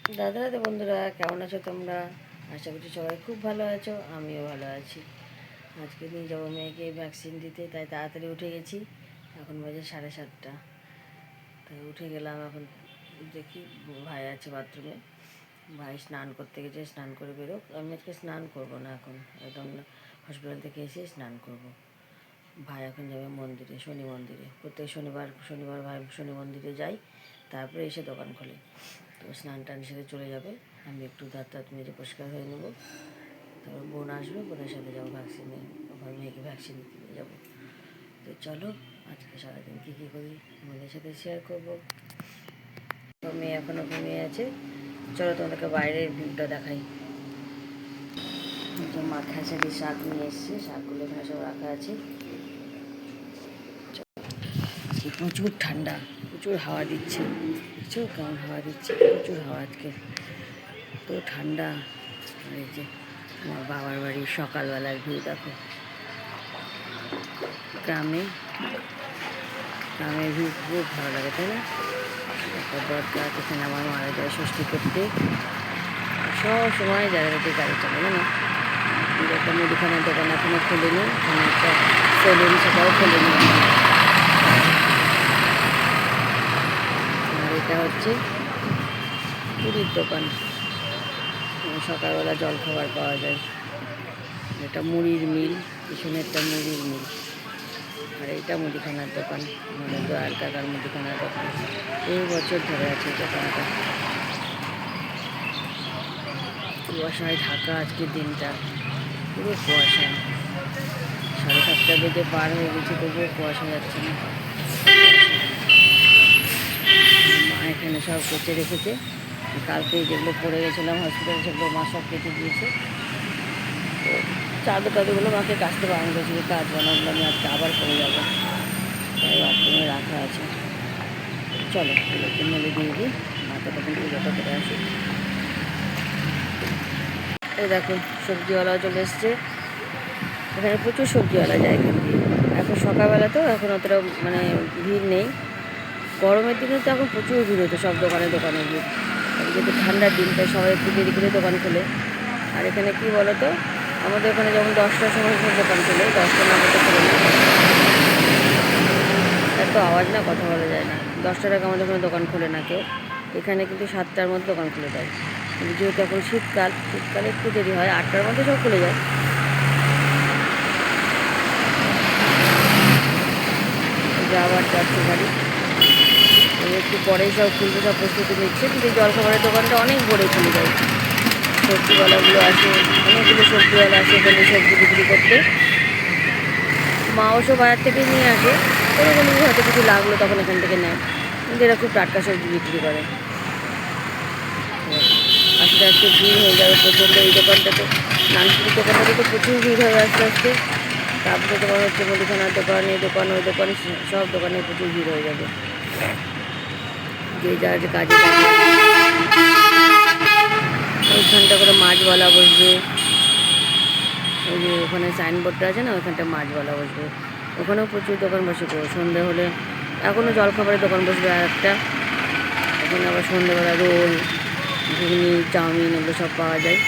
রাধে রাধে বন্ধুরা, কেমন আছো তোমরা? আশা করছি সবাই খুব ভালো আছো, আমিও ভালো আছি। আজকে নিয়ে যাবো মেয়েকে ভ্যাকসিন দিতে, তাই তাড়াতাড়ি উঠে গেছি। এখন বাজে 7:30। তাই উঠে গেলাম। এখন দেখি ভাই আছে বাথরুমে, ভাই স্নান করতে গেছে, স্নান করে বেরোক। আমি আজকে স্নান করবো না, এখন একদম হসপিটাল থেকে এসে স্নান করব। ভাই এখন যাবে মন্দিরে, শনি মন্দিরে। প্রত্যেক শনিবার শনিবার ভাই শনি মন্দিরে যাই, তারপরে এসে দোকান খোলে। তো স্নান টান সেরে চলে যাবে, আমি একটু দাঁত টাত মেজে পরিষ্কার হয়ে নেবো। তারপর বোন আসবে, বোনের সাথে যাবো ভ্যাকসিনে, ওখানে মেয়েকে ভ্যাকসিন দিতে নিয়ে যাবো। তো চলো, আজকে সারাদিন কী কী করি আমাদের সাথে শেয়ার করবো। তো মেয়ে এখনও ঘুমিয়ে আছে। চলো তোমাদেরকে বাইরের ভিউটা দেখাই। যে মা খেসারি শাক নিয়ে এসছে, শাকগুলো এখানে সব রাখা আছে। প্রচুর ঠান্ডা, প্রচুর হাওয়া দিচ্ছে, বুঝছো কেমন হাওয়া দিচ্ছে, প্রচুর হাওয়া আজকে, তো ঠান্ডা। আর এই যে আমার বাবার বাড়ির সকালবেলার ভিউ দেখো। গ্রামে গ্রামের ভিউ খুব ভালো লাগে, তাই না? একটা দরকার এখানে আমার মারা যায় ষষ্ঠী করতে, সব সময় জায়গাতে গাড়ি চলে, জানো। একটা মুদিখানার দোকান এখনও খোলেনি, ওখানে একটা সেলুন, সেটাও খোলেনি। আর এটা হচ্ছে মুড়ির দোকান, সকালবেলা জল খাবার পাওয়া যায়। এটা মুড়ির মিল, পিছনে একটা মুড়ির মিল। আর এইটা মুদিখানার দোকান, আমাদের দয়াল কাকার মুদিখানার দোকান। এই বছর ধরে আছে দোকানটা। কুয়াশায় ঢাকা আজকের দিনটা, পুরো কুয়াশা। 7:30 বেজে পার হয়ে গেছে, তবুও কুয়াশা যাচ্ছে না। মা এখানে সব কেটে রেখেছে, কালকে যেগুলো পড়ে গেছিলাম হসপিটালে সেগুলো মা সব কেটে দিয়েছে। তো চাদর টাদরগুলো মাকে কাচতে বারণ করেছি, কাজ বানাবো আমি আজকে আবার করে যাবো, তাই বাথরুমে রাখা আছে। চলো এগুলোকে মেলে দিয়ে দিই, মাকে তখন পুজোটা করে আসি। এই দেখো সবজিওয়ালাও চলে এসছে, এখানে প্রচুর সবজিওয়ালা যায় এখান দিয়ে। এখন সকালবেলা তো এখন অতটা মানে ভিড় নেই, গরমের দিনে তো এখন প্রচুর ভিড় হতো, সব দোকানে দোকানে ভিড়। যেহেতু ঠান্ডার দিন, তাই সবাই একটু দেরি করে দোকান খোলে। আর এখানে কী বলো তো, আমাদের ওখানে যেমন 10টার সময় দোকান খোলে, 10টার মধ্যে খোলে না। এত আওয়াজ না, কথা বলা যায় না। 10টার আগে আমাদের ওখানে দোকান খোলে না কেউ, এখানে কিন্তু 7টার মধ্যে দোকান খুলে দেয়। কিন্তু যেহেতু এখন শীতকালে একটু দেরি হয়, 8টার মধ্যে সব খুলে যায়। আবার যাচ্ছে গাড়ি, একটু পরেই সব খুলবে, সব প্রস্তুতি নিচ্ছে। কিন্তু জলখাবারের দোকানটা অনেক ভরে খুলে যায়। সবজিওয়ালাগুলো আসে, অনেকগুলো সবজিওয়ালা আসে এখানে সবজি বিক্রি করতে। মা অবশ্য বাজার থেকে নিয়ে আসে, কোনো কোনো হয়তো কিছু লাগলো তখন এখান থেকে নেয়, কিন্তু এরা খুব টাটকা সবজি বিক্রি করে। আস্তে আস্তে ভিড় হয়ে যাবে প্রচণ্ড এই দোকানটাতে, নানপুরি দোকানটাতে তো প্রচুর ভিড় হবে আস্তে আস্তে। তারপরে তোমার হচ্ছে মুদিখানার দোকান, এই দোকান ওই দোকান, সব দোকানে প্রচুর ভিড় হয়ে যাবে। যে যার কাজে ওইখানটা করে মাছওয়ালা বসবে, ওই যে ওখানে সাইনবোর্ডটা আছে না, ওইখানটা মাছওয়ালা বসবে। ওখানেও প্রচুর দোকান বসে গো, সন্ধে হলে। এখনও জলখাবারের দোকান বসবে আর একটা, ওখানে আবার সন্ধ্যেবেলা রোল, ঘুগনি, চাউমিন এগুলো সব পাওয়া যায়।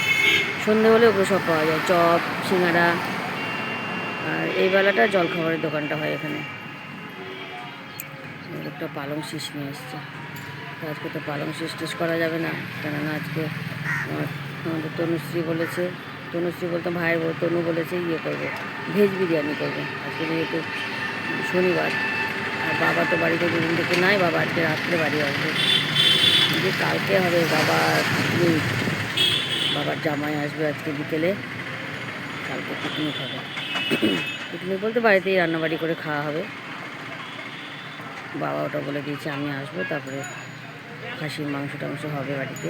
সন্ধে হলে ওগুলো সব পাওয়া যায়, চপ, সিঙ্গাড়া। আর এই বেলাটা জলখাবারের দোকানটা হয় এখানে। একটা পালং শীষ নিয়ে এসছে, তো আজকে তো পালং শীষ টেস্ট করা যাবে না, কেননা আজকে আমাদের তনুশ্রী বলেছে, তনুশ্রী বলতে ভাইয়ের বউ তনু বলেছে ইয়ে করবে, ভেজ বিরিয়ানি করবে আজকে, যেহেতু শনিবার। আর বাবা তো বাড়িতে দুদিন থেকে নাই, বাবা আজকে রাত্রে বাড়ি আসবে। যে কালকে হবে বাবার পিকনিক, বাবার জামাই আসবে আজকে বিকেলে, কালকে পিকনিক হবে। পিকনিক বলতে বাড়িতেই রান্নাবাড়ি করে খাওয়া হবে। বাবা ওটা বলে দিয়েছে আমি আসবো, তারপরে খাসির মাংস টাংস হবে বাড়িতে।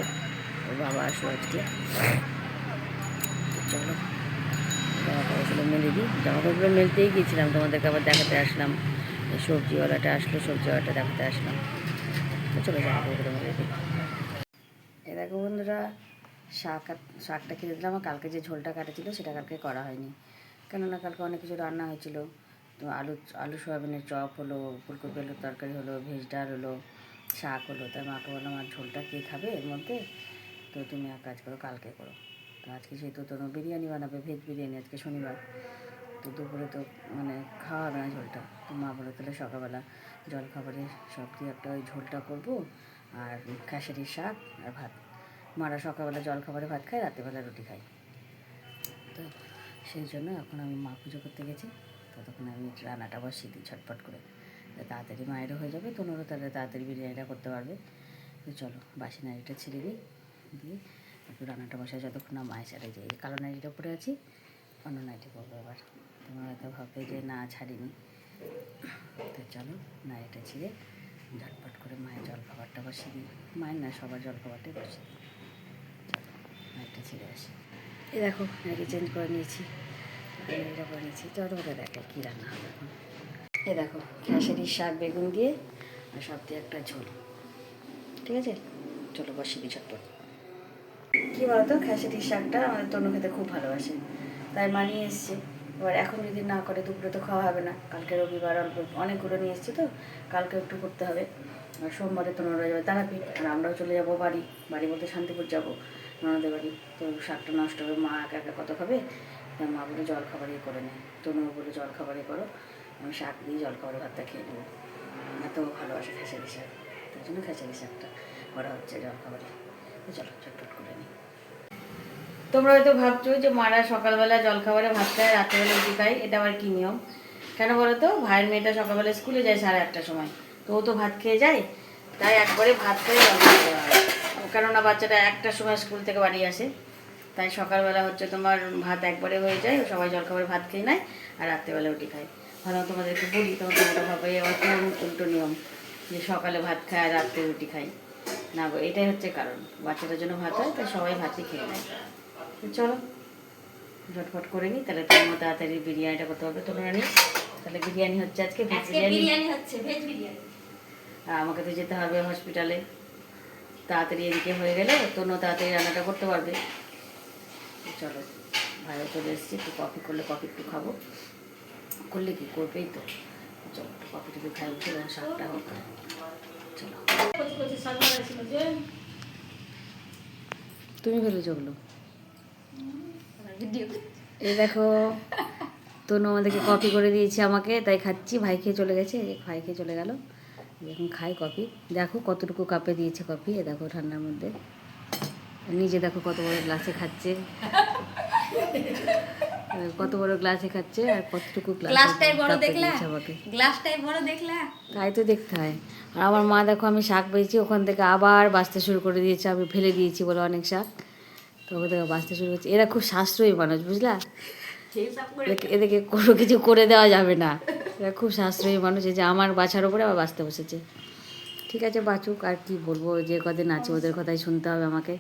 ওর বাবা আসবে আজকে। চলো জামা কাপড়গুলো মেলে দিই, জামা কাপড়গুলো মেলতেই গিয়েছিলাম, তোমাদেরকে আবার দেখাতে আসলাম। সবজিওয়ালাটা আসলো, সবজিওয়ালাটা দেখাতে আসলাম। তো চলো জামা কাপড়গুলো মেলে দিই। এ দেখো বন্ধুরা, শাকটা খেতে দিলাম। আমার কালকে যে ঝোলটা কাটা ছিল সেটা কালকে করা হয়নি, কেননা কালকে অনেক কিছু রান্না হয়েছিল। তো আলু সয়াবিনের চপ হলো, ফুলকপি আলুর তরকারি হলো, ভেজ ডাল হলো, শাক হলো। তাই মাকে বললাম আর ঝোলটা কে খাবে এর মধ্যে, তো তুমি এক কাজ করো, কালকে করো। তো আজকে যেহেতু তোর বিরিয়ানি বানাবে, ভেজ বিরিয়ানি, আজকে শনিবার, তো দুপুরে তো মানে খাওয়া হবে না ঝোলটা। তো মা বলে তাহলে সকালবেলা জলখাবারে সব দিয়ে একটা ওই ঝোলটা করবো, আর খেসারির শাক আর ভাত। মারা সকালবেলা জলখাবারে ভাত খায়, রাত্রিবেলা রুটি খায়। তো সেই জন্য এখন আমি মা পুজো করতে গেছি, ততক্ষণ আমি রান্নাটা বসিয়ে দিই ঝটপট করে, তাড়াতাড়ি মায়েরও হয়ে যাবে, তোমরাও তাহলে তাড়াতাড়ি বিরিয়ানিটা করতে পারবে। তো চলো বাসি নাড়িটা ছিঁড়ে দিই, দিয়ে একটু রান্নাটা বসায় যতক্ষণ না মায়ের সাথে যে কালো নাড়িটা পরে আছি, অন্য নাইটি করবো এবার। তোমরা হয়তো ভাববে যে না ছাড়িনি, তো চলো নাড়িটা ছিঁড়ে ঝটপট করে মায়ের জলখাবারটা বসিয়ে দিই। মায়ের না, সবার জলখাবারটাই বসিয়ে দিই। চলো নাড়িটা ছিঁড়ে আসি। এই দেখো নাইটি চেঞ্জ করে নিয়েছি, নাড়িটা করে নিয়েছি। চলো ওটা দেখে কী রান্না হবে এখন। এই দেখো খেসারির শাক বেগুন দিয়ে আর সব দিয়ে একটা ঝোল, ঠিক আছে? চলো বসিয়ে দিই ঝটপট। কী বলতো, খেসারির শাকটা আমাদের তনু খেতে খুব ভালোবাসে, তাই মানিয়ে এসছে। এবার এখন যদি না করে দুপুরে তো খাওয়া হবে না, কালকে রবিবার অল্প অনেকগুলো নিয়ে এসছে, তো কালকে একটু করতে হবে। আর সোমবারে তনুরা যাবে তারাপীঠ, আর আমরাও চলে যাবো বাড়ি। বাড়ি বলতে শান্তিপুর যাবো, ননদের বাড়ি। তো শাকটা নষ্ট হবে, মা একা একা কত খাবে? তাই মা বলে জল খাবারই করে নেয়, তনুও বলে জল খাবারই করো, আমি শাক দিয়ে জল খাবারে ভাতটা খেয়ে নেবো। এত ভালোবাসে খেসারি শাক, তার জন্য খেসারি শাকটা করা হচ্ছে জল খাবারে। তো চলো চটপট করে নিই। তোমরা হয়তো ভাবছো যে মারা সকালবেলা জলখাবারে ভাত খায়, রাত্রেবেলা রুটি খায়, এটা আবার কী নিয়ম? কেন বলো তো? ভাইয়ের মেয়েটা সকালবেলা স্কুলে যায় 8:30টার সময়, তো ও তো ভাত খেয়ে যায়, তাই একবারে ভাত খেয়ে জলখাবার দেওয়া হয়। কেননা বাচ্চাটা 1টার সময় স্কুল থেকে বাড়ি আসে, তাই সকালবেলা হচ্ছে তোমার ভাত একবারে হয়ে যায়, সবাই জলখাবারে ভাত খেয়ে নেয়, আর রাত্রেবেলা রুটি খায়। ভালো তোমাদেরকে বলি, তোমরা ভাবে আবার কোন উল্টো নিয়ম যে সকালে ভাত খায় আর রাত্রে রুটি খায়। না গো, এটাই হচ্ছে কারণ, বাচ্চাটার জন্য ভাত হয়, তাই সবাই ভাতই খেয়ে নেয়। চলো ঝটফট করে নিই, তাহলে তোমার তাড়াতাড়ি বিরিয়ানিটা করতে হবে। তোমরা নিই তাহলে বিরিয়ানি হচ্ছে আজকে, ভেজ বিরিয়ানি হচ্ছে, ভেজ বিরিয়ানি। আর আমাকে তো যেতে হবে হসপিটালে, তাড়াতাড়ি এদিকে হয়ে গেলে তোমরা তাড়াতাড়ি রান্নাটা করতে পারবে। চলো ভাইও চলে এসেছি, একটু কফি করলে কফি একটু খাবো, করলে কি করবেই তো। চলো একটু কফি টুকু খাই, বসে শাকটা হোক। চলো তুমি ফেলেছো ওগুলো। এই দেখো তনু আমাদেরকে কফি করে দিয়েছে আমাকে, তাই খাচ্ছি। ভাই খেয়ে চলে গেছে, ভাই খেয়ে চলে গেল, এখন খাই কফি। দেখো কতটুকু কাপে দিয়েছে কফি, এ দেখো ঠান্ডার মধ্যে। নিজে দেখো কত বড় গ্লাসে খাচ্ছে, কত বড় গ্লাসে খাচ্ছে, আর কতটুকু গ্লাসটাই বড় দেখলা, আমাকে গ্লাসটাই বড় দেখলা, তাই তো দেখতে হয়। আর আমার মা দেখো আমি শাক পেয়েছি, ওখান থেকে আবার বাঁচতে শুরু করে দিয়েছে, আমি ফেলে দিয়েছি বলে অনেক শাক, তো ওখান থেকে বাঁচতে শুরু করছে। এরা খুব সাশ্রয়ী মানুষ, বুঝলা? এদেরকে কোনো কিছু করে দেওয়া যাবে না, এরা খুব সাশ্রয়ী মানুষ। এই যে আমার বাছার ওপরে আবার বাঁচতে বসেছে। ঠিক আছে বাঁচুক, আর কি বলবো, যে কদিন আছে ওদের কথাই শুনতে হবে আমাকে।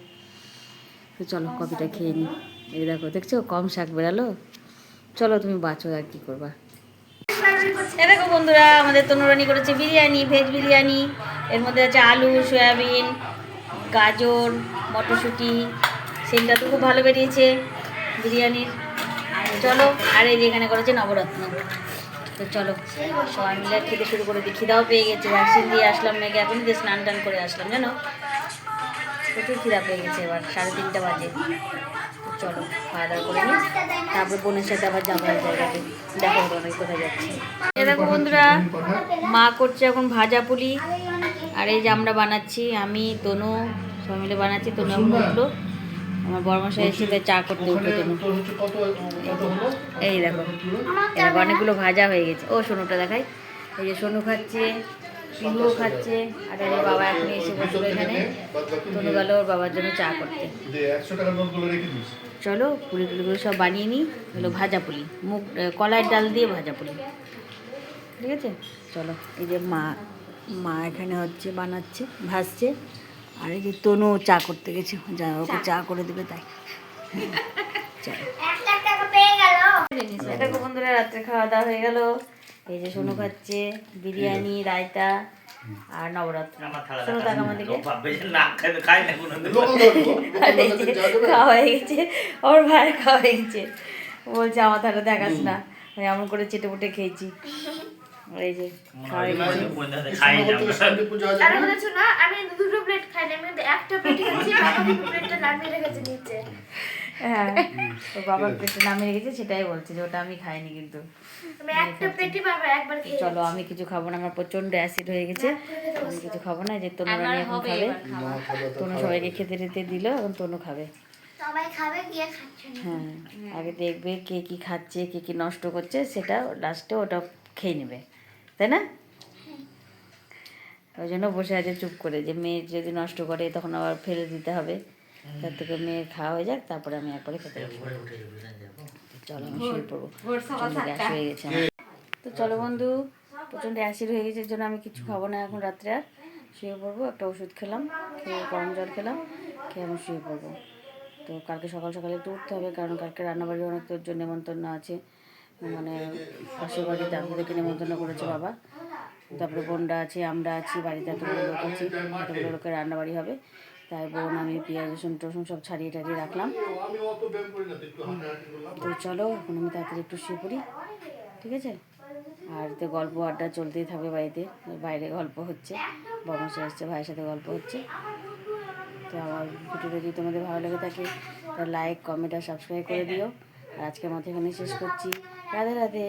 তো চলো কফিটা খেয়ে নিই। এই দেখো দেখছো কম শাক বেরালো। চলো তুমি বাঁচো, আর কি করবা। এ দেখো বন্ধুরা, আমাদের তনুরানি করেছে বিরিয়ানি, ভেজ বিরিয়ানি। এর মধ্যে আছে আলু, সয়াবিন, গাজর, মটরশুঁটি। সেটা তো খুব ভালো বেরিয়েছে বিরিয়ানির। চলো, আর এই যে এখানে করেছে নবরত্ন। তো চলো সবাই মিলে খেতে শুরু করে দিই। খিদাও পেয়ে গেছে, ভ্যাকসিন দিয়ে আসলাম মেয়েকে, এখন দিয়ে স্নান টান করে আসলাম, জানো প্রচুর খিদা পেয়ে গেছে। এবার 3:30 বাজে। তো চলো খাওয়া দাওয়া করে নিই, তারপরে বোনের সাথে আবার যাবো এক জায়গাতে, দেখা হলো অনেক কোথায় যাচ্ছি। এ দেখো বন্ধুরা, মা করছে এখন ভাজা পুলি, আর এই যে আমরা বানাচ্ছি, আমি তনু সবাই মিলে বানাচ্ছি। তনু এখন উঠলো, আমার বড়মশাই এসে তাই চা করতে উঠলো তনু। এই দেখো এরকম অনেকগুলো ভাজা হয়ে গেছে। ও সোনুটা দেখাই, এই যে সোনু খাচ্ছে, পিহুও খাচ্ছে, আর এই বাবা এখন এসে বসলো এখানে। তনু গেল ওর বাবার জন্য চা করতে। চলো পুলি টুলিগুলো সব বানিয়ে নিই। হলো ভাজা পুলি, মুগ কলাইয়ের ডাল দিয়ে ভাজা পুলি, ঠিক আছে? চলো এই যে মা এখানে হচ্ছে বানাচ্ছে, ভাজছে, আর এই যে তনু চা করতে গেছে, যা ওকে চা করে দেবে তাই। চলো দেখো বন্ধুরা, রাত্রে খাওয়া দাওয়া হয়ে গেল। এই যে সোনু খাচ্ছে বিরিয়ানি, রায়তা আর নবরত্ন। সোনু টাকা আমাদেরকে খাওয়া হয়ে গেছে, ওর ভাইয়ের খাওয়া হয়ে গেছে, বলছে আমার ধারে দেখাস না, এমন করে চেটে পুটে খেয়েছি। এই যে খাওয়া হয়ে গেছে। আমি দুটো প্লেট খাই না, আমি একটা প্লেট খাচ্ছি, প্লেটটা নামিয়ে রেখেছে নিচে। হ্যাঁ ওর বাবার প্লেটে নামিয়ে রেখেছে, সেটাই বলছে যে ওটা আমি খাইনি কিন্তু। আমি একটা পেটি পাবো একবার খেয়ে। চলো আমি কিছু খাবো না, আমার প্রচন্ড অ্যাসিড হয়ে গেছে, আমি কিছু খাবো না। যে তনু রানী এখন খাবে, তনু সবাইকে খেতে টেতে দিল, এখন তনু খাবে। সবাই খাবে গিয়ে খাচ্ছে না। হ্যাঁ আগে দেখবে কে কি খাচ্ছে, কে কি নষ্ট করছে, সেটা লাস্টে ওটা খেয়ে নেবে, তাই না? ওই জন্য বসে আছে চুপ করে, যে মেয়ে যদি নষ্ট করে তখন আবার ফেলে দিতে হবে, তার থেকে মেয়ের খাওয়া হয়ে যাক, তারপরে আমি একবারে খেতে বসবো। চলো আমি শুয়ে পড়বো, প্রচণ্ড গ্যাস হয়ে গেছে আমার। তো চলো বন্ধু, প্রচণ্ড অ্যাসিড হয়ে গেছে, এর জন্য আমি কিছু খাবো না এখন রাত্রে আর, শুয়ে পড়বো। একটা ওষুধ খেলাম, খেয়ে গরম জল খেলাম, খেয়ে আমি শুয়ে পড়বো। তো কালকে সকাল সকালে একটু উঠতে হবে, কারণ কালকে রান্নাবাড়ির অনেক তোর জন্য নেমন্তন্ন আছে, মানে পাশের বাড়িতে আপনাদেরকে নেমন্তন্ন করেছে বাবা। তারপরে বোনরা আছে, আমরা আছি, বাড়িতে এতগুলো লোক আছি, এতগুলো লোকের রান্নাবাড়ি হবে। তাই বোন আমি পেঁয়াজ রসুন টসুন সব ছাড়িয়ে টাড়িয়ে রাখলাম। তো চলো এখন আমি তাড়াতাড়ি একটু শুয়ে পড়ি, ঠিক আছে? আর তো গল্প আড্ডা চলতেই থাকবে বাড়িতে, বাইরে গল্প হচ্ছে, বর্মশাই আসছে, ভাইয়ের সাথে গল্প হচ্ছে। তো আমার ভিডিওটা যদি তোমাদের ভালো লেগে থাকে তাহলে লাইক কমেন্ট আর সাবস্ক্রাইব করে দিও। আর আজকের মতো এখানে শেষ করছি। রাধে রাধে।